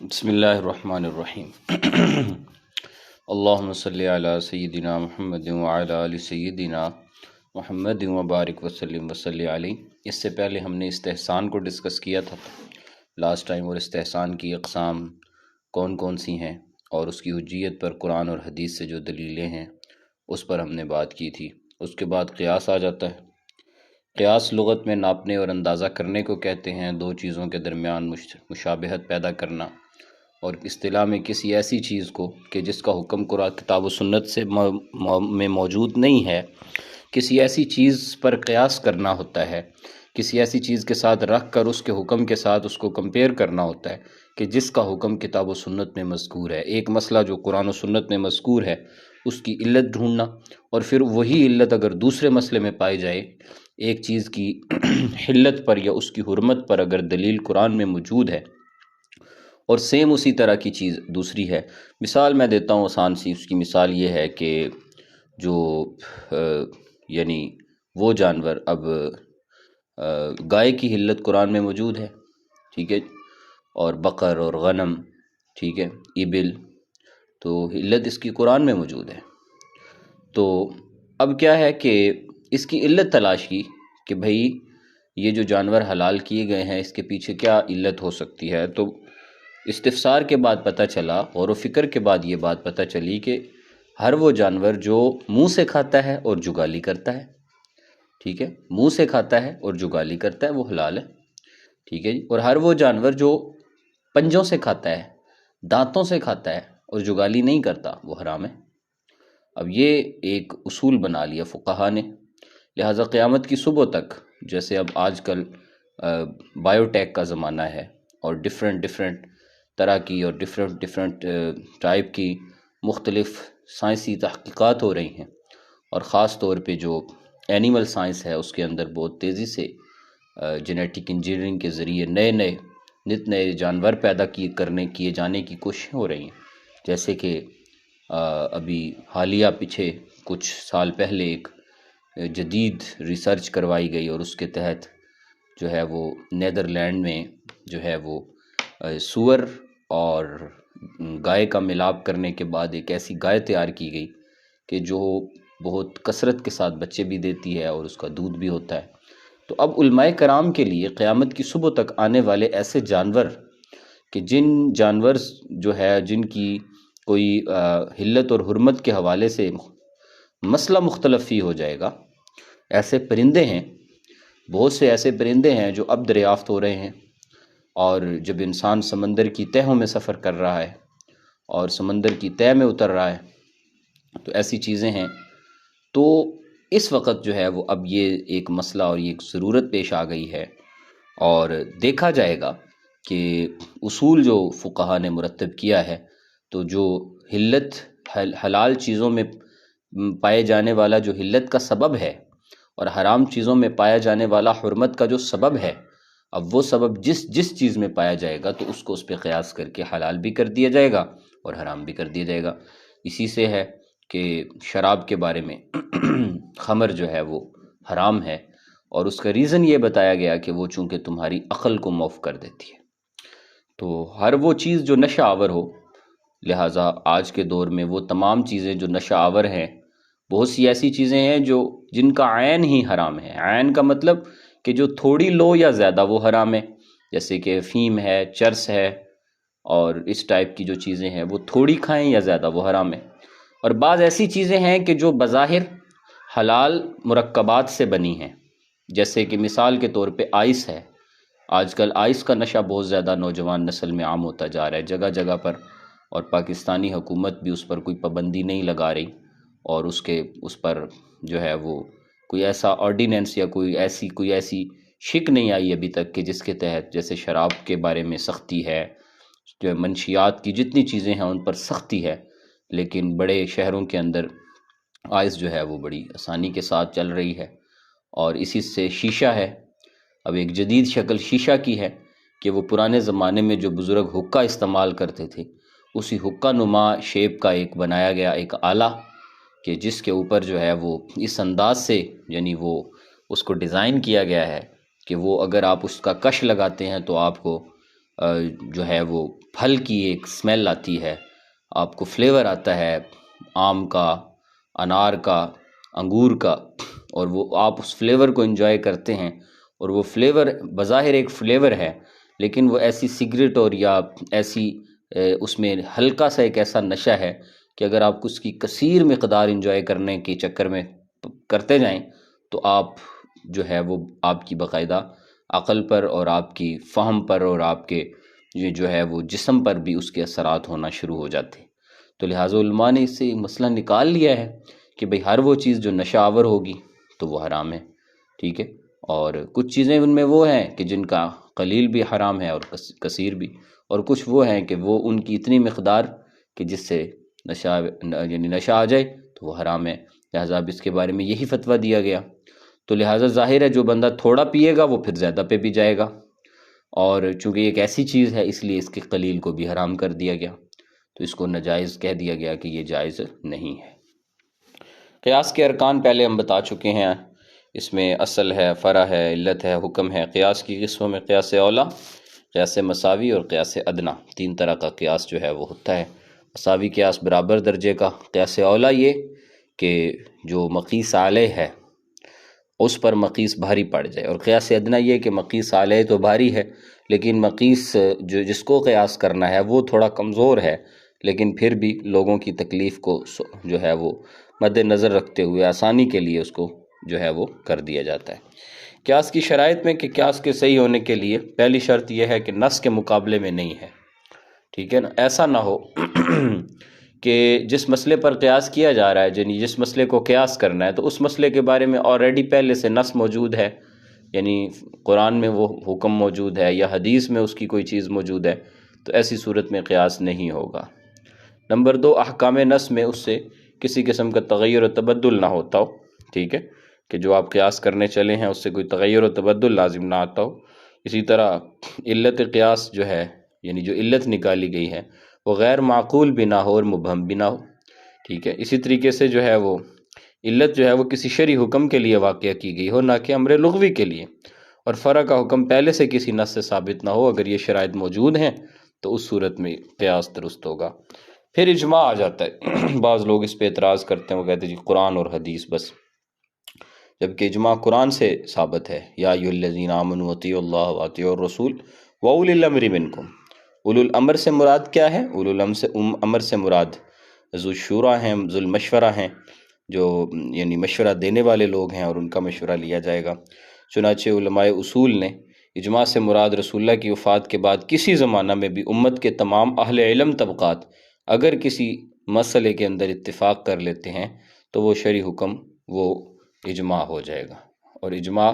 بسم اللہ الرحمن الرحیم اللہم صلی علی سیدنا محمد وعلی آل سیدنا محمد وبارک وسلم وصلی علیہ۔ اس سے پہلے ہم نے استحسان کو ڈسکس کیا تھا لاسٹ ٹائم، اور استحسان کی اقسام کون کون سی ہیں اور اس کی حجیت پر قرآن اور حدیث سے جو دلیلیں ہیں اس پر ہم نے بات کی تھی۔ اس کے بعد قیاس آ جاتا ہے۔ قیاس لغت میں ناپنے اور اندازہ کرنے کو کہتے ہیں، دو چیزوں کے درمیان مشابہت پیدا کرنا، اور اصطلاح میں کسی ایسی چیز کو کہ جس کا حکم قرآن کتاب و سنت سے میں موجود نہیں ہے، کسی ایسی چیز پر قیاس کرنا ہوتا ہے، کسی ایسی چیز کے ساتھ رکھ کر اس کے حکم کے ساتھ اس کو کمپیئر کرنا ہوتا ہے کہ جس کا حکم کتاب و سنت میں مذکور ہے۔ ایک مسئلہ جو قرآن و سنت میں مذکور ہے اس کی علت ڈھونڈنا، اور پھر وہی علت اگر دوسرے مسئلے میں پائی جائے، ایک چیز کی حلت پر یا اس کی حرمت پر اگر دلیل قرآن میں موجود ہے اور سیم اسی طرح کی چیز دوسری ہے۔ مثال میں دیتا ہوں آسان سی، اس کی مثال یہ ہے کہ جو یعنی وہ جانور، اب گائے کی حلت قرآن میں موجود ہے، ٹھیک ہے، اور بقر اور غنم، ٹھیک ہے، ابل، تو حلت اس کی قرآن میں موجود ہے۔ تو اب کیا ہے کہ اس کی علت تلاش کی کہ بھئی یہ جو جانور حلال کیے گئے ہیں اس کے پیچھے کیا علت ہو سکتی ہے۔ تو استفسار کے بعد پتہ چلا، غور و فکر کے بعد یہ بات پتہ چلی کہ ہر وہ جانور جو منہ سے کھاتا ہے اور جگالی کرتا ہے، ٹھیک ہے، منہ سے کھاتا ہے اور جگالی کرتا ہے وہ حلال ہے، ٹھیک ہے جی، اور ہر وہ جانور جو پنجوں سے کھاتا ہے، دانتوں سے کھاتا ہے اور جگالی نہیں کرتا وہ حرام ہے۔ اب یہ ایک اصول بنا لیا فقہا نے، لہٰذا قیامت کی صبح تک، جیسے اب آج کل بائیو ٹیک کا زمانہ ہے اور ڈفرینٹ طرح کی اور ڈفرینٹ ٹائپ کی مختلف سائنسی تحقیقات ہو رہی ہیں، اور خاص طور پہ جو اینیمل سائنس ہے اس کے اندر بہت تیزی سے جینیٹک انجینئرنگ کے ذریعے نت نئے جانور پیدا کیے جانے کی کوششیں ہو رہی ہیں۔ جیسے کہ ابھی حالیہ پیچھے کچھ سال پہلے ایک جدید ریسرچ کروائی گئی، اور اس کے تحت جو ہے وہ نیدرلینڈ میں جو ہے وہ سور اور گائے کا ملاپ کرنے کے بعد ایک ایسی گائے تیار کی گئی کہ جو بہت کثرت کے ساتھ بچے بھی دیتی ہے اور اس کا دودھ بھی ہوتا ہے۔ تو اب علماء کرام کے لیے قیامت کی صبح تک آنے والے ایسے جانور کہ جن جانور جو ہے جن کی کوئی حلت اور حرمت کے حوالے سے مسئلہ مختلف ہی ہو جائے گا، ایسے پرندے ہیں، بہت سے ایسے پرندے ہیں جو اب دریافت ہو رہے ہیں، اور جب انسان سمندر کی تہوں میں سفر کر رہا ہے اور سمندر کی تہہ میں اتر رہا ہے تو ایسی چیزیں ہیں۔ تو اس وقت جو ہے وہ اب یہ ایک مسئلہ اور یہ ایک ضرورت پیش آ گئی ہے، اور دیکھا جائے گا کہ اصول جو فقہا نے مرتب کیا ہے، تو جو حلت حلال چیزوں میں پائے جانے والا جو حلت کا سبب ہے، اور حرام چیزوں میں پایا جانے والا حرمت کا جو سبب ہے، اب وہ سبب جس چیز میں پایا جائے گا تو اس کو اس پہ قیاس کر کے حلال بھی کر دیا جائے گا اور حرام بھی کر دیا جائے گا۔ اسی سے ہے کہ شراب کے بارے میں خمر جو ہے وہ حرام ہے، اور اس کا ریزن یہ بتایا گیا کہ وہ چونکہ تمہاری عقل کو معاف کر دیتی ہے۔ تو ہر وہ چیز جو نشہ آور ہو، لہٰذا آج کے دور میں وہ تمام چیزیں جو نشہ آور ہیں، بہت سی ایسی چیزیں ہیں جن کا عین ہی حرام ہے۔ عین کا مطلب کہ جو تھوڑی لو یا زیادہ وہ حرام ہے، جیسے کہ افیم ہے، چرس ہے، اور اس ٹائپ کی جو چیزیں ہیں وہ تھوڑی کھائیں یا زیادہ وہ حرام ہے۔ اور بعض ایسی چیزیں ہیں کہ جو بظاہر حلال مرکبات سے بنی ہیں، جیسے کہ مثال کے طور پہ آئس ہے۔ آج کل آئس کا نشہ بہت زیادہ نوجوان نسل میں عام ہوتا جا رہا ہے جگہ جگہ پر، اور پاکستانی حکومت بھی اس پر کوئی پابندی نہیں لگا رہی، اور اس پر جو ہے وہ کوئی ایسا آرڈیننس یا کوئی ایسی شک نہیں آئی ابھی تک کہ جس کے تحت، جیسے شراب کے بارے میں سختی ہے، جو منشیات کی جتنی چیزیں ہیں ان پر سختی ہے، لیکن بڑے شہروں کے اندر آئس جو ہے وہ بڑی آسانی کے ساتھ چل رہی ہے۔ اور اسی سے شیشہ ہے، اب ایک جدید شکل شیشہ کی ہے کہ وہ پرانے زمانے میں جو بزرگ حقہ استعمال کرتے تھے، اسی حقہ نما شیپ کا ایک بنایا گیا ایک آلہ، کہ جس کے اوپر جو ہے وہ اس انداز سے، یعنی وہ اس کو ڈیزائن کیا گیا ہے کہ وہ اگر آپ اس کا کش لگاتے ہیں تو آپ کو جو ہے وہ پھل کی ایک سمیل آتی ہے، آپ کو فلیور آتا ہے آم کا، انار کا، انگور کا، اور وہ آپ اس فلیور کو انجوائے کرتے ہیں، اور وہ فلیور بظاہر ایک فلیور ہے لیکن وہ ایسی سگریٹ اور یا ایسی اس میں ہلکا سا ایک ایسا نشہ ہے کہ اگر آپ اس کی کثیر مقدار انجوائے کرنے کے چکر میں کرتے جائیں تو آپ جو ہے وہ آپ کی باقاعدہ عقل پر اور آپ کی فہم پر اور آپ کے یہ جو ہے وہ جسم پر بھی اس کے اثرات ہونا شروع ہو جاتے ہیں۔ تو لہٰذا علماء نے اس سے مسئلہ نکال لیا ہے کہ بھئی ہر وہ چیز جو نشہ آور ہوگی تو وہ حرام ہے، ٹھیک ہے، اور کچھ چیزیں ان میں وہ ہیں کہ جن کا قلیل بھی حرام ہے اور کثیر بھی، اور کچھ وہ ہیں کہ وہ ان کی اتنی مقدار کہ جس سے نشہ یعنی نشہ آ جائے تو وہ حرام ہے، لہٰذا اب اس کے بارے میں یہی فتویٰ دیا گیا۔ تو لہٰذا ظاہر ہے جو بندہ تھوڑا پیے گا وہ پھر زیادہ پہ بھی جائے گا، اور چونکہ ایک ایسی چیز ہے اس لیے اس کے قلیل کو بھی حرام کر دیا گیا، تو اس کو ناجائز کہہ دیا گیا کہ یہ جائز نہیں ہے۔ قیاس کے ارکان پہلے ہم بتا چکے ہیں، اس میں اصل ہے، فرع ہے، علت ہے، حکم ہے۔ قیاس کی قسموں میں قیاس اولیٰ، قیاس مساوی اور قیاس ادنیٰ، تین طرح کا قیاس جو ہے وہ ہوتا ہے۔ مساوی قیاس برابر درجے کا، قیاس اولیٰ یہ کہ جو مقیس علیہ ہے اس پر مقیس بھاری پڑ جائے، اور قیاس ادنیٰ یہ کہ مقیس علیہ تو بھاری ہے لیکن مقیس جس کو قیاس کرنا ہے وہ تھوڑا کمزور ہے، لیکن پھر بھی لوگوں کی تکلیف کو جو ہے وہ مد نظر رکھتے ہوئے آسانی کے لیے اس کو جو ہے وہ کر دیا جاتا ہے۔ قیاس کی شرائط میں کہ قیاس کے صحیح ہونے کے لیے پہلی شرط یہ ہے کہ نص کے مقابلے میں نہیں ہے، ٹھیک ہے نا، ایسا نہ ہو کہ جس مسئلے پر قیاس کیا جا رہا ہے، یعنی جس مسئلے کو قیاس کرنا ہے تو اس مسئلے کے بارے میں آلریڈی پہلے سے نص موجود ہے، یعنی قرآن میں وہ حکم موجود ہے یا حدیث میں اس کی کوئی چیز موجود ہے، تو ایسی صورت میں قیاس نہیں ہوگا۔ نمبر دو، احکام نص میں اس سے کسی قسم کا تغیر و تبدل نہ ہوتا ہو، ٹھیک ہے، کہ جو آپ قیاس کرنے چلے ہیں اس سے کوئی تغیر و تبدل لازم نہ آتا ہو۔ اسی طرح علت قیاس جو ہے، یعنی جو علت نکالی گئی ہے وہ غیر معقول بھی نہ ہو اور مبہم بھی نہ ہو، ٹھیک ہے۔ اسی طریقے سے جو ہے وہ علت جو ہے وہ کسی شرعی حکم کے لیے واقعہ کی گئی ہو، نہ کہ امر لغوی کے لیے، اور فرع کا حکم پہلے سے کسی نص سے ثابت نہ ہو۔ اگر یہ شرائط موجود ہیں تو اس صورت میں قیاس درست ہوگا۔ پھر اجماع آ جاتا ہے۔ بعض لوگ اس پہ اعتراض کرتے ہیں، وہ کہتے ہیں جی قرآن اور حدیث بس، جبکہ اجماع قرآن سے ثابت ہے۔ یا ایھا الذین آمنوا اطیعوا اللہ واطیعوا الرسول واولی الامر منکم۔ اولو الامر سے مراد کیا ہے؟ اولو الامر سے مراد ذو الشورى ہیں، ذو المشورہ ہیں، جو یعنی مشورہ دینے والے لوگ ہیں، اور ان کا مشورہ لیا جائے گا۔ چنانچہ علماء اصول نے اجماع سے مراد رسول اللہ کی وفات کے بعد کسی زمانہ میں بھی امت کے تمام اہل علم طبقات اگر کسی مسئلے کے اندر اتفاق کر لیتے ہیں تو وہ شرعی حکم وہ اجماع ہو جائے گا۔ اور اجماع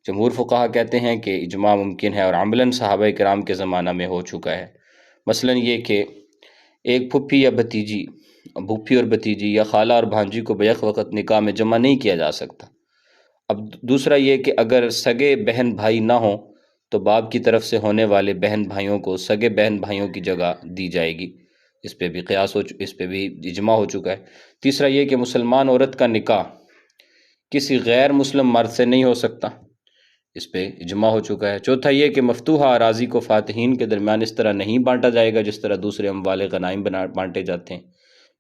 جمہور فقہا کہتے ہیں کہ اجماع ممکن ہے اور عملاً صحابہ کرام کے زمانہ میں ہو چکا ہے۔ مثلاً یہ کہ ایک پھپھی یا بھتیجی، پھوپھی اور بھتیجی یا خالہ اور بھانجی کو بیک وقت نکاح میں جمع نہیں کیا جا سکتا۔ اب دوسرا یہ کہ اگر سگے بہن بھائی نہ ہوں تو باپ کی طرف سے ہونے والے بہن بھائیوں کو سگے بہن بھائیوں کی جگہ دی جائے گی، اس پہ بھی اس پہ بھی اجماع ہو چکا ہے۔ تیسرا یہ کہ مسلمان عورت کا نکاح کسی غیر مسلم مرد سے نہیں ہو سکتا، اس پہ اجماع ہو چکا ہے۔ چوتھا یہ کہ مفتوحہ اراضی کو فاتحین کے درمیان اس طرح نہیں بانٹا جائے گا جس طرح دوسرے اموال غنائم بانٹے جاتے ہیں،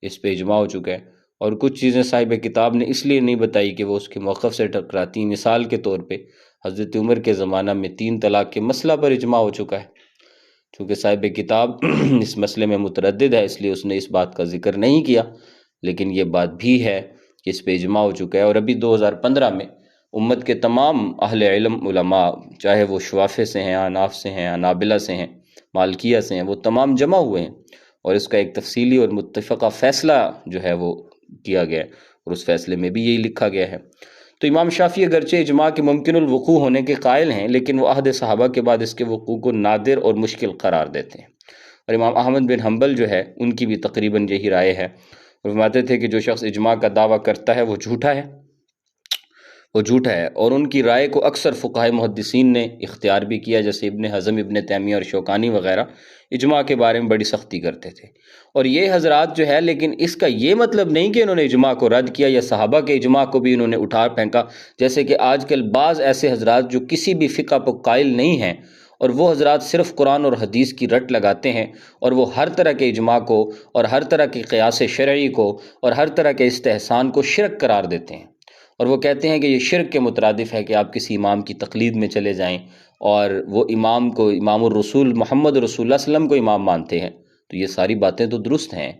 اس پہ اجماع ہو چکا ہے۔ اور کچھ چیزیں صاحب کتاب نے اس لیے نہیں بتائی کہ وہ اس کے موقف سے ٹکراتی ہیں۔ مثال کے طور پہ حضرت عمر کے زمانہ میں 3 طلاق کے مسئلہ پر اجماع ہو چکا ہے، چونکہ صاحب کتاب اس مسئلے میں متردد ہے اس لیے اس نے اس بات کا ذکر نہیں کیا، لیکن یہ بات بھی ہے کہ اس پہ اجماع ہو چکا ہے۔ اور ابھی 2015 میں امت کے تمام اہل علم علماء، چاہے وہ شوافع سے ہیں، احناف سے ہیں، حنابلہ سے ہیں، مالکیہ سے ہیں، وہ تمام جمع ہوئے ہیں اور اس کا ایک تفصیلی اور متفقہ فیصلہ جو ہے وہ کیا گیا ہے، اور اس فیصلے میں بھی یہی لکھا گیا ہے۔ تو امام شافعی اگرچہ اجماع کے ممکن الوقوع ہونے کے قائل ہیں، لیکن وہ عہد صحابہ کے بعد اس کے وقوع کو نادر اور مشکل قرار دیتے ہیں۔ اور امام احمد بن حنبل جو ہے ان کی بھی تقریباً یہی رائے ہے، اور فرماتے تھے کہ جو شخص اجماع کا دعویٰ کرتا ہے وہ جھوٹا ہے، اور ان کی رائے کو اکثر فقہائے محدثین نے اختیار بھی کیا، جیسے ابن حزم، ابن تیمیہ اور شوکانی وغیرہ اجماع کے بارے میں بڑی سختی کرتے تھے۔ اور یہ حضرات جو ہے، لیکن اس کا یہ مطلب نہیں کہ انہوں نے اجماع کو رد کیا یا صحابہ کے اجماع کو بھی انہوں نے اٹھا پھینکا، جیسے کہ آج کل بعض ایسے حضرات جو کسی بھی فقہ پر قائل نہیں ہیں اور وہ حضرات صرف قرآن اور حدیث کی رٹ لگاتے ہیں اور وہ ہر طرح کے اجماع کو اور ہر طرح کے قیاس شرعی کو اور ہر طرح کے استحسان کو شرک قرار دیتے ہیں، اور وہ کہتے ہیں کہ یہ شرک کے مترادف ہے کہ آپ کسی امام کی تقلید میں چلے جائیں اور وہ امام کو، امام الرسول محمد رسول اللہ صلی اللہ علیہ وسلم کو امام مانتے ہیں۔ تو یہ ساری باتیں تو درست ہیں،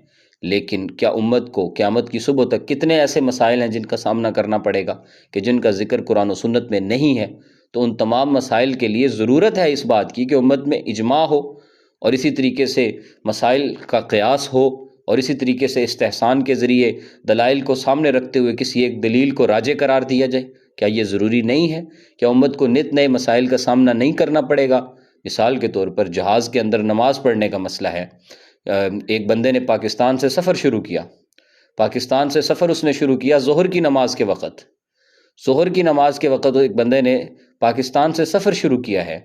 لیکن کیا امت کو قیامت کی صبح تک کتنے ایسے مسائل ہیں جن کا سامنا کرنا پڑے گا کہ جن کا ذکر قرآن و سنت میں نہیں ہے؟ تو ان تمام مسائل کے لیے ضرورت ہے اس بات کی کہ امت میں اجماع ہو، اور اسی طریقے سے مسائل کا قیاس ہو، اور اسی طریقے سے استحسان کے ذریعے دلائل کو سامنے رکھتے ہوئے کسی ایک دلیل کو راجح قرار دیا جائے۔ کیا یہ ضروری نہیں ہے؟ کیا امت کو نت نئے مسائل کا سامنا نہیں کرنا پڑے گا؟ مثال کے طور پر جہاز کے اندر نماز پڑھنے کا مسئلہ ہے۔ ایک بندے نے پاکستان سے سفر شروع کیا، پاکستان سے سفر اس نے شروع کیا ظہر کی نماز کے وقت، ظہر کی نماز کے وقت ایک بندے نے پاکستان سے سفر شروع کیا ہے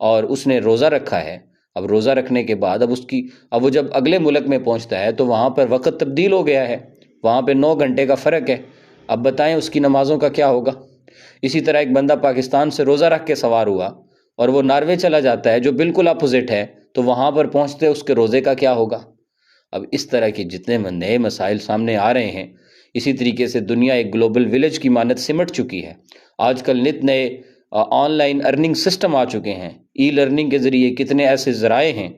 اور اس نے روزہ رکھا ہے۔ اب روزہ رکھنے کے بعد اب وہ جب اگلے ملک میں پہنچتا ہے تو وہاں پر وقت تبدیل ہو گیا ہے، وہاں پہ 9 گھنٹے کا فرق ہے۔ اب بتائیں اس کی نمازوں کا کیا ہوگا؟ اسی طرح ایک بندہ پاکستان سے روزہ رکھ کے سوار ہوا اور وہ ناروے چلا جاتا ہے جو بالکل اپوزٹ ہے، تو وہاں پر پہنچتے اس کے روزے کا کیا ہوگا؟ اب اس طرح کے جتنے نئے مسائل سامنے آ رہے ہیں، اسی طریقے سے دنیا ایک گلوبل ولیج کی مانند سمٹ چکی ہے۔ آج کل نت نئے آن لائن ارننگ سسٹم آ چکے ہیں، ای لرننگ کے ذریعے کتنے ایسے ذرائع ہیں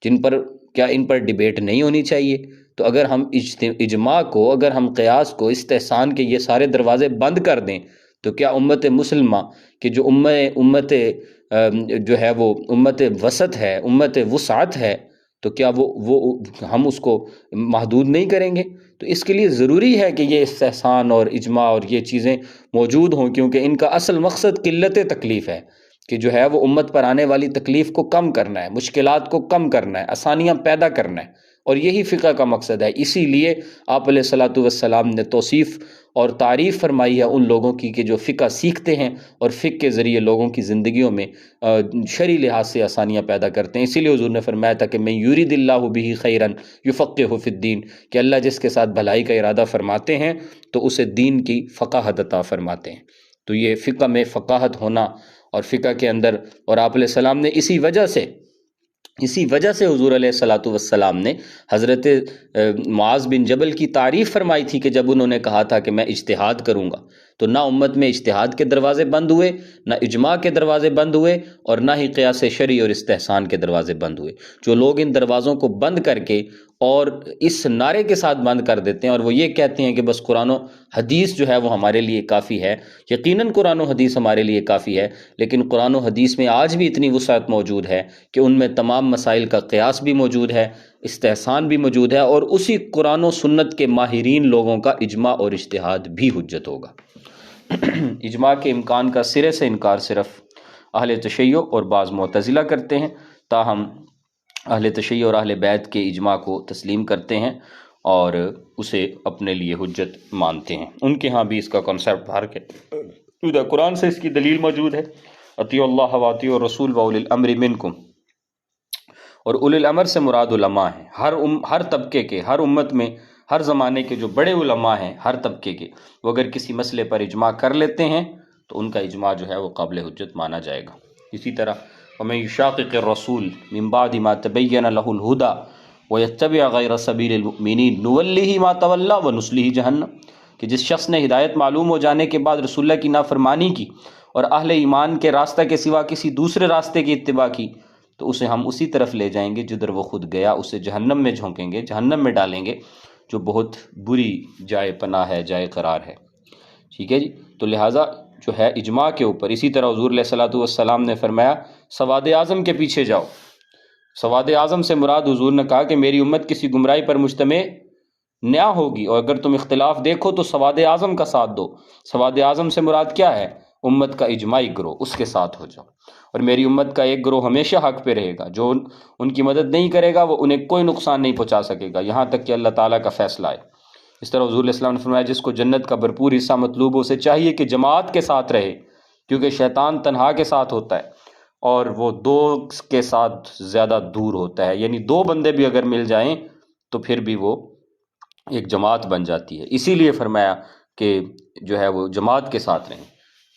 جن پر کیا ان پر ڈیبیٹ نہیں ہونی چاہیے؟ تو اگر ہم اجماع کو، اگر ہم قیاس کو، استحسان کے یہ سارے دروازے بند کر دیں تو کیا امت مسلمہ کہ جو امت جو ہے وہ امت وسط ہے، امت وسعت ہے، تو کیا وہ ہم اس کو محدود نہیں کریں گے؟ تو اس کے لیے ضروری ہے کہ یہ استحسان اور اجماع اور یہ چیزیں موجود ہوں، کیونکہ ان کا اصل مقصد قلت تکلیف ہے، کہ جو ہے وہ امت پر آنے والی تکلیف کو کم کرنا ہے، مشکلات کو کم کرنا ہے، آسانیاں پیدا کرنا ہے، اور یہی فقہ کا مقصد ہے۔ اسی لیے آپ علیہ الصلوۃ والسلام نے توصیف اور تعریف فرمائی ہے ان لوگوں کی کہ جو فقہ سیکھتے ہیں اور فقہ کے ذریعے لوگوں کی زندگیوں میں شرعی لحاظ سے آسانیاں پیدا کرتے ہیں۔ اسی لیے حضور نے فرمایا تھا کہ میں یرید اللہ بہ خیرا یفقہہ فی الدین، کہ اللہ جس کے ساتھ بھلائی کا ارادہ فرماتے ہیں تو اسے دین کی فقاہت عطا فرماتے ہیں۔ تو یہ فقہ میں فقاہت ہونا اور فقہ کے اندر، اور آپ علیہ السلام نے اسی وجہ سے حضور علیہ الصلوۃ والسلام نے حضرت معاذ بن جبل کی تعریف فرمائی تھی کہ جب انہوں نے کہا تھا کہ میں اجتہاد کروں گا، تو نہ امت میں اجتہاد کے دروازے بند ہوئے، نہ اجماع کے دروازے بند ہوئے، اور نہ ہی قیاس شرعی اور استحسان کے دروازے بند ہوئے۔ جو لوگ ان دروازوں کو بند کر کے اور اس نعرے کے ساتھ بند کر دیتے ہیں اور وہ یہ کہتے ہیں کہ بس قرآن و حدیث جو ہے وہ ہمارے لیے کافی ہے، یقیناً قرآن و حدیث ہمارے لیے کافی ہے، لیکن قرآن و حدیث میں آج بھی اتنی وسعت موجود ہے کہ ان میں تمام مسائل کا قیاس بھی موجود ہے، استحسان بھی موجود ہے، اور اسی قرآن و سنت کے ماہرین لوگوں کا اجماع اور اجتہاد بھی حجت ہوگا۔ اجماع کے امکان کا سرے سے انکار صرف اہل تشیع اور بعض معتزلہ کرتے ہیں، تاہم اہل تشیع اور اہل بیت کے اجماع کو تسلیم کرتے ہیں اور اسے اپنے لیے حجت مانتے ہیں۔ ان کے ہاں بھی اس کا کنسیپٹ بھر کے قرآن سے اس کی دلیل موجود ہے، اطیعوا اللہ واطیعوا الرسول واولی الامر منکم، اور اولی الامر سے مراد علماء ہیں۔ ہر طبقے کے، ہر امت میں، ہر زمانے کے جو بڑے علماء ہیں ہر طبقے کے، وہ اگر کسی مسئلے پر اجماع کر لیتے ہیں تو ان کا اجماع جو ہے وہ قابل حجت مانا جائے گا۔ اسی طرح وَمَن يُشَاقِقِ الرَّسُولَ مِن بَعْدِ مَا تَبَيَّنَ لَهُ الْهُدَى وَيَتَّبِعْ غَيْرَ سَبِيلِ الْمُؤْمِنِينَ نُوَلِّهِ مَا تَوَلَّى وَنُصْلِهِ جَهَنَّمَ، کہ جس شخص نے ہدایت معلوم ہو جانے کے بعد رسول اللہ کی نافرمانی کی اور اہل ایمان کے راستہ کے سوا کسی دوسرے راستے کی اتباع کی، تو اسے ہم اسی طرف لے جائیں گے جدھر وہ خود گیا، اسے جہنم میں جھونکیں گے، جہنم میں ڈالیں گے، جو بہت بری جائے پناہ ہے، جائے قرار ہے۔ ٹھیک ہے جی، تو لہٰذا جو ہے اجماع کے اوپر، اسی طرح حضور علیہ الصلوۃ والسلام نے فرمایا سواد اعظم کے پیچھے جاؤ۔ سواد اعظم سے مراد حضور نے کہا کہ میری امت کسی گمراہی پر مجتمع نہ ہوگی، اور اگر تم اختلاف دیکھو تو سواد اعظم کا ساتھ دو۔ سواد اعظم سے مراد کیا ہے؟ امت کا اجماعی گروہ، اس کے ساتھ ہو جاؤ، اور میری امت کا ایک گروہ ہمیشہ حق پہ رہے گا، جو ان کی مدد نہیں کرے گا وہ انہیں کوئی نقصان نہیں پہنچا سکے گا یہاں تک کہ اللہ تعالیٰ کا فیصلہ آئے۔ اس طرح حضور علیہ السلام نے فرمایا جس کو جنت کا بھرپور حصہ مطلوب ہو، اسے چاہیے کہ جماعت کے ساتھ رہے، کیونکہ شیطان تنہا کے ساتھ ہوتا ہے اور وہ دو کے ساتھ زیادہ دور ہوتا ہے، یعنی 2 بندے بھی اگر مل جائیں تو پھر بھی وہ ایک جماعت بن جاتی ہے۔ اسی لیے فرمایا کہ جو ہے وہ جماعت کے ساتھ رہیں۔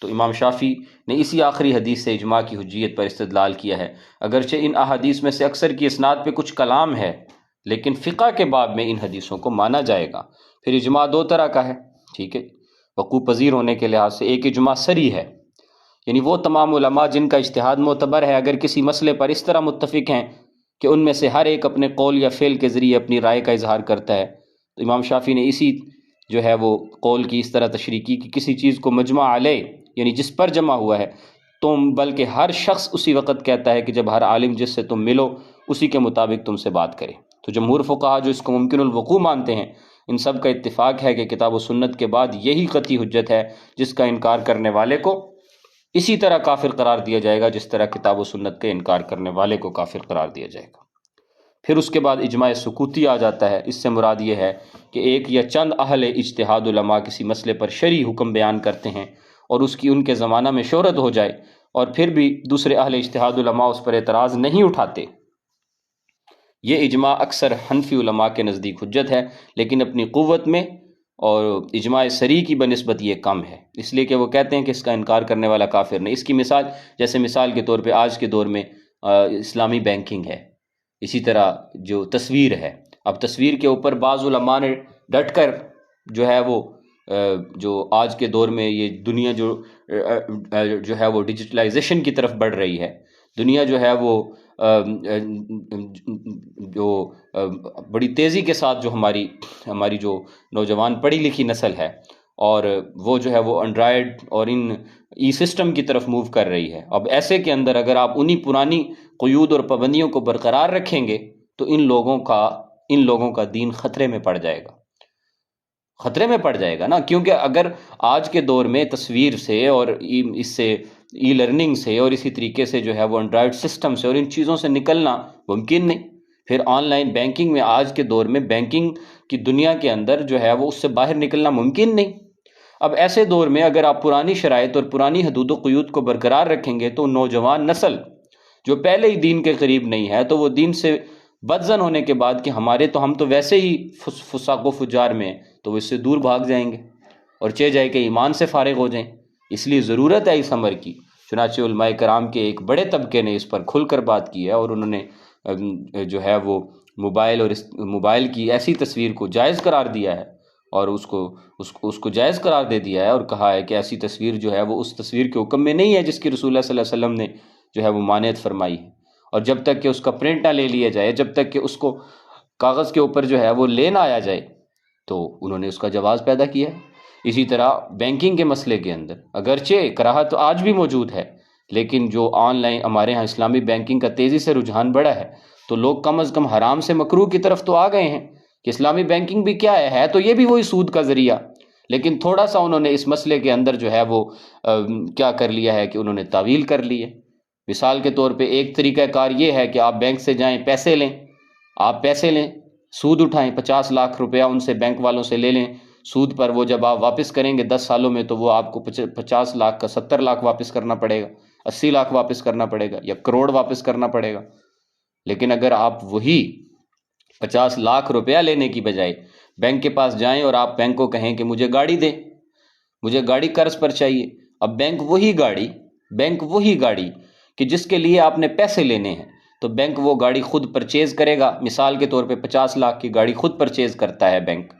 تو امام شافعی نے اسی آخری حدیث سے اجماع کی حجیت پر استدلال کیا ہے، اگرچہ ان احادیث میں سے اکثر کی اسناد پہ کچھ کلام ہے، لیکن فقہ کے باب میں ان حدیثوں کو مانا جائے گا۔ پھر اجماع دو طرح کا ہے، ٹھیک ہے، وقوع پذیر ہونے کے لحاظ سے۔ ایک اجماع سری ہے، یعنی وہ تمام علماء جن کا اجتہاد معتبر ہے اگر کسی مسئلے پر اس طرح متفق ہیں کہ ان میں سے ہر ایک اپنے قول یا فعل کے ذریعے اپنی رائے کا اظہار کرتا ہے، تو امام شافعی نے اسی جو ہے وہ قول کی اس طرح تشریح کی کہ کسی چیز کو مجمع علیہ یعنی جس پر جمع ہوا ہے تم، بلکہ ہر شخص اسی وقت کہتا ہے کہ جب ہر عالم جس سے تم ملو اسی کے مطابق تم سے بات کرے۔ تو جمہور فقہا جو اس کو ممکن الوقوع مانتے ہیں، ان سب کا اتفاق ہے کہ کتاب و سنت کے بعد یہی قطعی حجت ہے جس کا انکار کرنے والے کو اسی طرح کافر قرار دیا جائے گا جس طرح کتاب و سنت کے انکار کرنے والے کو کافر قرار دیا جائے گا۔ پھر اس کے بعد اجماع سکوتی آ جاتا ہے۔ اس سے مراد یہ ہے کہ ایک یا چند اہل اجتہاد علماء کسی مسئلے پر شرعی حکم بیان کرتے ہیں اور اس کی ان کے زمانہ میں شہرت ہو جائے اور پھر بھی دوسرے اہل اجتہاد علماء اس پر اعتراض نہیں اٹھاتے۔ یہ اجماع اکثر حنفی علماء کے نزدیک حجت ہے، لیکن اپنی قوت میں اور اجماع سری کی بنسبت یہ کم ہے، اس لیے کہ وہ کہتے ہیں کہ اس کا انکار کرنے والا کافر نہیں۔ اس کی مثال جیسے مثال کے طور پہ آج کے دور میں اسلامی بینکنگ ہے، اسی طرح جو تصویر ہے، اب تصویر کے اوپر بعض علماء نے ڈٹ کر جو ہے وہ جو آج کے دور میں یہ دنیا جو ہے وہ ڈیجیٹلائزیشن کی طرف بڑھ رہی ہے، دنیا جو ہے وہ جو بڑی تیزی کے ساتھ جو ہماری جو نوجوان پڑھی لکھی نسل ہے اور وہ جو ہے وہ اینڈرائڈ اور ان ای سسٹم کی طرف موو کر رہی ہے، اب ایسے کے اندر اگر آپ انہی پرانی قیود اور پابندیوں کو برقرار رکھیں گے تو ان لوگوں کا دین خطرے میں پڑ جائے گا نا، کیونکہ اگر آج کے دور میں تصویر سے اور اس سے ای لرننگ سے اور اسی طریقے سے جو ہے وہ اینڈرائڈ سسٹم سے اور ان چیزوں سے نکلنا ممکن نہیں، پھر آن لائن بینکنگ میں آج کے دور میں بینکنگ کی دنیا کے اندر جو ہے وہ اس سے باہر نکلنا ممکن نہیں۔ اب ایسے دور میں اگر آپ پرانی شرائط اور پرانی حدود و قیود کو برقرار رکھیں گے تو نوجوان نسل جو پہلے ہی دین کے قریب نہیں ہے تو وہ دین سے بدظن ہونے کے بعد کہ ہم تو ویسے ہی فساق و فجار میں ہیں، تو وہ اس سے دور بھاگ جائیں گے اور چہ جائے کہ ایمان سے فارغ ہو جائیں۔ اس لیے ضرورت ہے اس امر کی، چنانچہ علماء کرام کے ایک بڑے طبقے نے اس پر کھل کر بات کی ہے اور انہوں نے جو ہے وہ موبائل کی ایسی تصویر کو جائز قرار دیا ہے اور اس کو جائز قرار دے دیا ہے اور کہا ہے کہ ایسی تصویر جو ہے وہ اس تصویر کے حکم میں نہیں ہے جس کی رسول اللہ صلی اللہ علیہ وسلم نے جو ہے وہ مانعت فرمائی ہے، اور جب تک کہ اس کا پرنٹ نہ لے لیا جائے، جب تک کہ اس کو کاغذ کے اوپر جو ہے وہ لے نہ آیا جائے، تو انہوں نے اس کا جواز پیدا کیا ہے۔ اسی طرح بینکنگ کے مسئلے کے اندر اگرچہ کراہت آج بھی موجود ہے، لیکن جو آن لائن ہمارے ہاں اسلامی بینکنگ کا تیزی سے رجحان بڑھا ہے تو لوگ کم از کم حرام سے مکروہ کی طرف تو آ گئے ہیں کہ اسلامی بینکنگ بھی کیا ہے تو یہ بھی وہی سود کا ذریعہ، لیکن تھوڑا سا انہوں نے اس مسئلے کے اندر جو ہے وہ کیا کر لیا ہے کہ انہوں نے تعویل کر لی ہے۔ مثال کے طور پہ ایک طریقہ کار یہ ہے کہ آپ بینک سے جائیں، پیسے لیں، سود اٹھائیں، 50 لاکھ روپیہ ان سے بینک والوں سے لے لیں سود پر، وہ جب آپ واپس کریں گے 10 سالوں میں تو وہ آپ کو 50 لاکھ کا 70 لاکھ واپس کرنا پڑے گا، 80 لاکھ واپس کرنا پڑے گا یا کروڑ واپس کرنا پڑے گا۔ لیکن اگر آپ وہی 50 لاکھ روپیہ لینے کی بجائے بینک کے پاس جائیں اور آپ بینک کو کہیں کہ مجھے گاڑی دیں، مجھے گاڑی قرض پر چاہیے، اب بینک وہی گاڑی کہ جس کے لیے آپ نے پیسے لینے ہیں تو بینک وہ گاڑی خود پرچیز کرے گا۔ مثال کے طور پہ 50 لاکھ کی گاڑی خود پرچیز کرتا ہے بینک،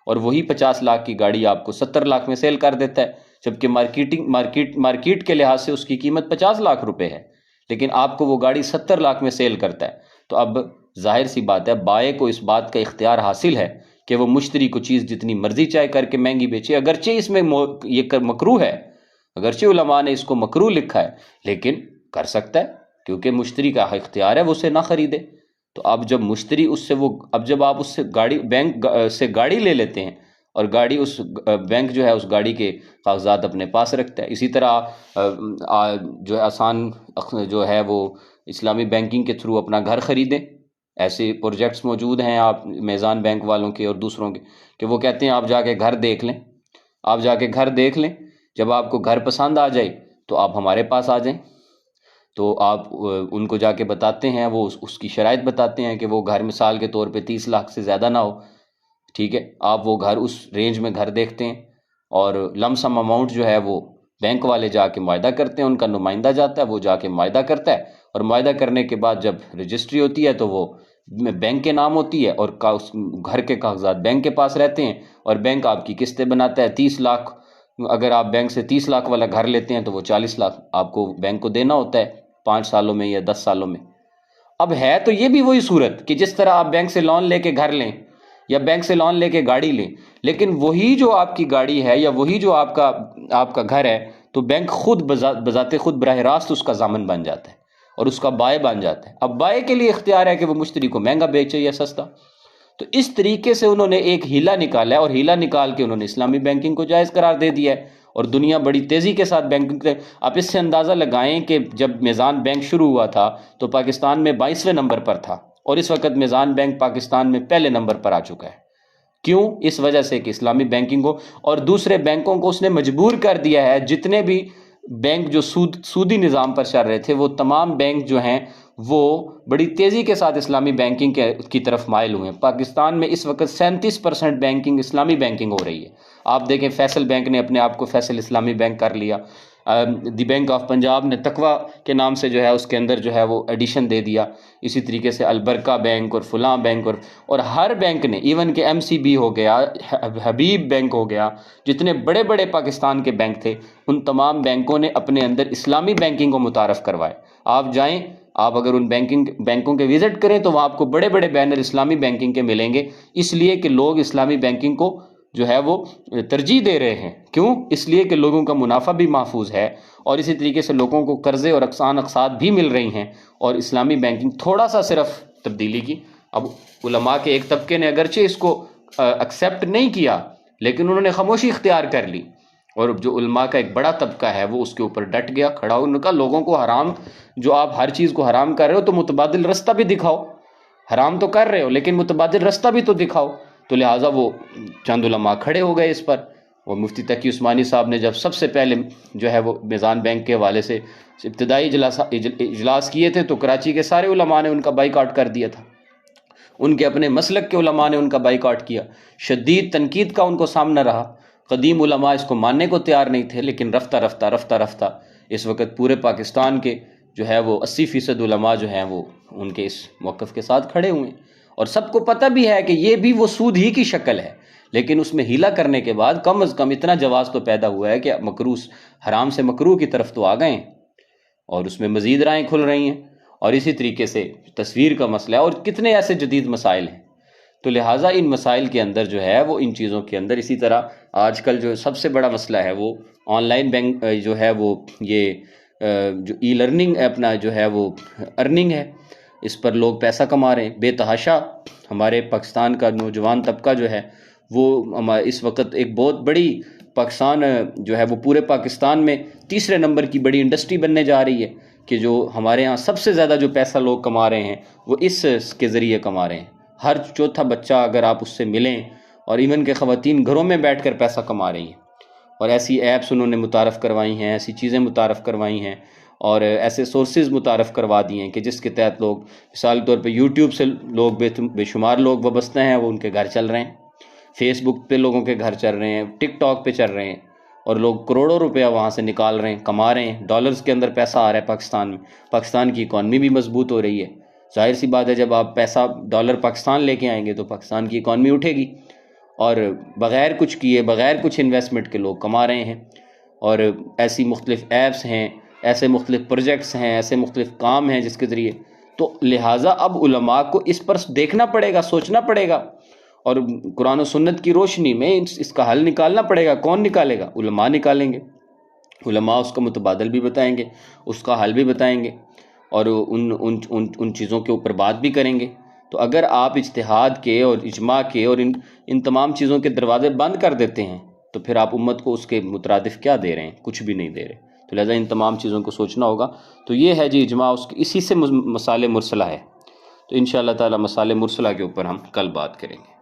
اور وہی 50 لاکھ کی گاڑی آپ کو 70 لاکھ میں سیل کر دیتا ہے، جبکہ مارکیٹ کے لحاظ سے اس کی قیمت 50 لاکھ روپے ہے، لیکن آپ کو وہ گاڑی 70 لاکھ میں سیل کرتا ہے۔ تو اب ظاہر سی بات ہے بائع کو اس بات کا اختیار حاصل ہے کہ وہ مشتری کو چیز جتنی مرضی چاہے کر کے مہنگی بیچے، اگرچہ اس میں یہ مکروہ ہے، اگرچہ علماء نے اس کو مکروہ لکھا ہے، لیکن کر سکتا ہے کیونکہ مشتری کا اختیار ہے وہ اسے نہ خریدے۔ تو اب جب مشتری جب آپ اس سے بینک سے گاڑی لے لیتے ہیں اور بینک جو ہے اس گاڑی کے کاغذات اپنے پاس رکھتا ہے، اسی طرح جو ہے آسان جو ہے وہ اسلامی بینکنگ کے تھرو اپنا گھر خریدیں۔ ایسے پروجیکٹس موجود ہیں آپ میزان بینک والوں کے اور دوسروں کے کہ وہ کہتے ہیں آپ جا کے گھر دیکھ لیں، جب آپ کو گھر پسند آ جائے تو آپ ہمارے پاس آ جائیں۔ تو آپ ان کو جا کے بتاتے ہیں، وہ اس کی شرائط بتاتے ہیں کہ وہ گھر مثال کے طور پہ 30 لاکھ سے زیادہ نہ ہو، ٹھیک ہے، آپ وہ گھر اس رینج میں گھر دیکھتے ہیں اور لم سم اماؤنٹ جو ہے وہ بینک والے جا کے معاہدہ کرتے ہیں، ان کا نمائندہ جاتا ہے، وہ جا کے معاہدہ کرتا ہے، اور معاہدہ کرنے کے بعد جب رجسٹری ہوتی ہے تو وہ بینک کے نام ہوتی ہے، اور گھر کے کاغذات بینک کے پاس رہتے ہیں، اور بینک آپ کی قسطیں بناتا ہے 30 لاکھ. اگر آپ بینک سے 30 لاکھ والا گھر لیتے ہیں تو وہ 40 لاکھ آپ کو بینک کو دینا ہوتا ہے 5 سالوں میں یا 10 سالوں میں. اب ہے تو یہ بھی وہی صورت کہ جس طرح آپ بینک سے لون لے کے گھر لیں یا بینک سے لون لے کے گاڑی لیں، لیکن وہی جو آپ کی گاڑی ہے یا وہی جو آپ کا گھر ہے، تو بینک خود بذات خود براہ راست اس کا ضامن بن جاتا ہے اور اس کا بائع بن جاتا ہے. اب بائع کے لیے اختیار ہے کہ وہ مشتری کو مہنگا بیچے یا سستا. تو اس طریقے سے انہوں نے ایک ہیلا نکالا ہے، اور ہیلا نکال کے انہوں نے اسلامی بینکنگ کو جائز قرار دے دیا ہے، اور دنیا بڑی تیزی کے ساتھ بینکنگ. آپ اس سے اندازہ لگائیں کہ جب میزان بینک شروع ہوا تھا تو پاکستان میں 22ویں نمبر پر تھا، اور اس وقت میزان بینک پاکستان میں پہلے نمبر پر آ چکا ہے. کیوں؟ اس وجہ سے کہ اسلامی بینکنگ کو اور دوسرے بینکوں کو اس نے مجبور کر دیا ہے. جتنے بھی بینک جو سودی نظام پر چل رہے تھے، وہ تمام بینک جو ہیں وہ بڑی تیزی کے ساتھ اسلامی بینکنگ کی طرف مائل ہوئے ہیں. پاکستان میں اس وقت 37% بینکنگ اسلامی بینکنگ ہو رہی ہے. آپ دیکھیں فیصل بینک نے اپنے آپ کو فیصل اسلامی بینک کر لیا، دی بینک آف پنجاب نے تقوی کے نام سے جو ہے اس کے اندر جو ہے وہ ایڈیشن دے دیا. اسی طریقے سے البرکہ بینک اور فلاں بینک اور ہر بینک نے، ایون کہ MCB ہو گیا، حبیب بینک ہو گیا، جتنے بڑے بڑے پاکستان کے بینک تھے، ان تمام بینکوں نے اپنے اندر اسلامی بینکنگ کو متعارف کروائے. آپ جائیں، آپ اگر ان بینکوں کے وزٹ کریں تو وہاں آپ کو بڑے بڑے بینر اسلامی بینکنگ کے ملیں گے، اس لیے کہ لوگ اسلامی بینکنگ کو جو ہے وہ ترجیح دے رہے ہیں. کیوں؟ اس لیے کہ لوگوں کا منافع بھی محفوظ ہے، اور اسی طریقے سے لوگوں کو قرضے اور اقساط بھی مل رہی ہیں. اور اسلامی بینکنگ تھوڑا سا صرف تبدیلی کی. اب علماء کے ایک طبقے نے اگرچہ اس کو ایکسیپٹ نہیں کیا، لیکن انہوں نے خاموشی اختیار کر لی، اور جو علماء کا ایک بڑا طبقہ ہے وہ اس کے اوپر ڈٹ گیا، کھڑا ہونے کا. لوگوں کو حرام، جو آپ ہر چیز کو حرام کر رہے ہو تو متبادل رستہ بھی دکھاؤ. حرام تو کر رہے ہو لیکن متبادل رستہ بھی تو دکھاؤ. تو لہٰذا وہ چند علماء کھڑے ہو گئے اس پر. اور مفتی تقی عثمانی صاحب نے جب سب سے پہلے جو ہے وہ میزان بینک کے حوالے سے ابتدائی اجلاس کیے تھے تو کراچی کے سارے علماء نے ان کا بائیکاٹ کر دیا تھا. ان کے اپنے مسلک کے علماء نے ان کا بائیکاٹ کیا. شدید تنقید کا ان کو سامنا رہا. قدیم علماء اس کو ماننے کو تیار نہیں تھے، لیکن رفتہ رفتہ اس وقت پورے پاکستان کے جو ہے وہ 80% علماء جو ہیں وہ ان کے اس موقف کے ساتھ کھڑے ہوئے ہیں. اور سب کو پتہ بھی ہے کہ یہ بھی وہ سود ہی کی شکل ہے، لیکن اس میں ہیلا کرنے کے بعد کم از کم اتنا جواز تو پیدا ہوا ہے کہ مکروہ حرام سے مکروہ کی طرف تو آ گئے ہیں، اور اس میں مزید راہیں کھل رہی ہیں. اور اسی طریقے سے تصویر کا مسئلہ ہے، اور کتنے ایسے جدید مسائل ہیں. تو لہٰذا ان مسائل کے اندر جو ہے وہ ان چیزوں کے اندر، اسی طرح آج کل جو سب سے بڑا مسئلہ ہے وہ آن لائن بینک جو ہے وہ یہ جو ای لرننگ اپنا جو ہے وہ ارننگ ہے، اس پر لوگ پیسہ کما رہے ہیں بے تحاشا. ہمارے پاکستان کا نوجوان طبقہ جو ہے وہ اس وقت ایک بہت بڑی پاکستان جو ہے وہ پورے پاکستان میں تیسرے نمبر کی بڑی انڈسٹری بننے جا رہی ہے، کہ جو ہمارے ہاں سب سے زیادہ جو پیسہ لوگ کما رہے ہیں وہ اس کے ذریعے کما رہے ہیں. ہر چوتھا بچہ اگر آپ اس سے ملیں، اور ایون کہ خواتین گھروں میں بیٹھ کر پیسہ کما رہی ہیں، اور ایسی ایپس انہوں نے متعارف کروائی ہیں، ایسی چیزیں متعارف کروائی ہیں، اور ایسے سورسز متعارف کروا دیے ہیں کہ جس کے تحت لوگ مثال کے طور پہ یوٹیوب سے لوگ بے شمار لوگ وابستہ ہیں، وہ ان کے گھر چل رہے ہیں، فیس بک پہ لوگوں کے گھر چل رہے ہیں، ٹک ٹاک پہ چل رہے ہیں، اور لوگ کروڑوں روپیہ وہاں سے نکال رہے ہیں، کما رہے ہیں. ڈالرز کے اندر پیسہ آ رہا ہے پاکستان میں. پاکستان کی اکانومی بھی مضبوط ہو رہی ہے. ظاہر سی بات ہے جب آپ پیسہ ڈالر پاکستان لے کے آئیں گے تو پاکستان کی اکانومی اٹھے گی، اور بغیر کچھ کیے، بغیر کچھ انویسٹمنٹ کے لوگ کما رہے ہیں. اور ایسی مختلف ایپس ہیں، ایسے مختلف پروجیکٹس ہیں، ایسے مختلف کام ہیں جس کے ذریعے. تو لہٰذا اب علماء کو اس پر دیکھنا پڑے گا، سوچنا پڑے گا، اور قرآن و سنت کی روشنی میں اس کا حل نکالنا پڑے گا. کون نکالے گا؟ علماء نکالیں گے. علماء اس کا متبادل بھی بتائیں گے، اس کا حل بھی بتائیں گے، اور ان چیزوں کے اوپر بات بھی کریں گے. تو اگر آپ اجتہاد کے اور اجماع کے اور ان تمام چیزوں کے دروازے بند کر دیتے ہیں تو پھر آپ امت کو اس کے مترادف کیا دے رہے ہیں؟ کچھ بھی نہیں دے رہے. تو لہذا ان تمام چیزوں کو سوچنا ہوگا. تو یہ ہے جی اجماع، اسی سے مسائل مرسلہ ہے. تو انشاءاللہ تعالی مسائل مرسلہ کے اوپر ہم کل بات کریں گے.